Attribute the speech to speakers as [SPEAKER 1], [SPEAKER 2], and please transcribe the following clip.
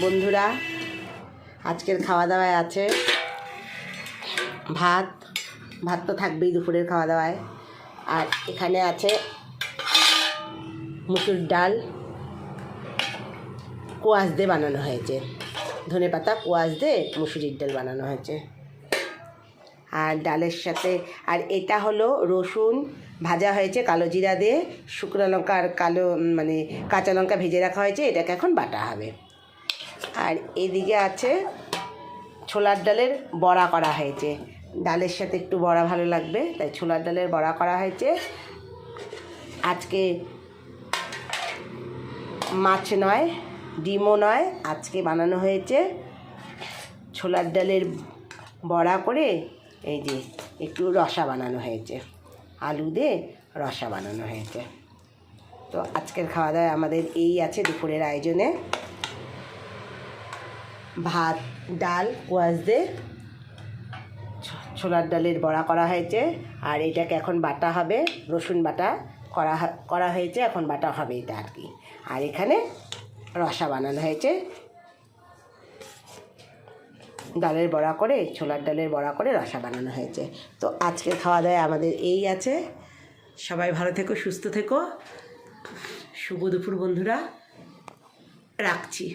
[SPEAKER 1] বন্ধুরা, আজকের খাওয়া দাওয়ায় আছে ভাত তো থাকবেই দুপুরের খাওয়া দাওয়ায়। আর এখানে আছে মুসুর ডাল, কোয়াশ দিয়ে বানানো হয়েছে, ধনেপাতা কোয়াশ দিয়ে মুসুরির ডাল বানানো হয়েছে। আর ডালের সাথে আর এটা হলো রসুন ভাজা হয়েছে কালো জিরা দিয়ে, শুকনো লঙ্কা আর কাঁচা লঙ্কা ভেজে রাখা হয়েছে, এটাকে এখন বাটা হবে। আর এদিকে আছে ছোলার ডালের বড়া করা হয়েছে, ডালের সাথে একটু বড়া ভালো লাগবে তাই ছোলার ডালের বড়া করা হয়েছে। আজকে মাছ নয়, ডিমও নয়, আজকে বানানো হয়েছে ছোলার ডালের বড়া করে এই যে একটু রসা বানানো হয়েছে, আলু দিয়ে রসা বানানো হয়েছে। তো আজকের খাওয়া দাওয়া আমাদের এই আছে দুপুরের আয়োজনে। ভাত, ডাল, কোয়াশ দিয়ে ছোলার ডালের বড়া করা হয়েছে। আর এটাকে এখন বাটা হবে, রসুন বাটা করা হয়েছে, এখন বাটা হবে এটা আর কি। আর এখানে রসা বানানো হয়েছে, ডালের বড়া করে, ছোলার ডালের বড়া করে রসা বানানো হয়েছে। তো আজকের খাওয়া দাওয়া আমাদের এই আছে। সবাই ভালো থেকো, সুস্থ থেকো। শুভ দুপুর বন্ধুরা, রাখছি।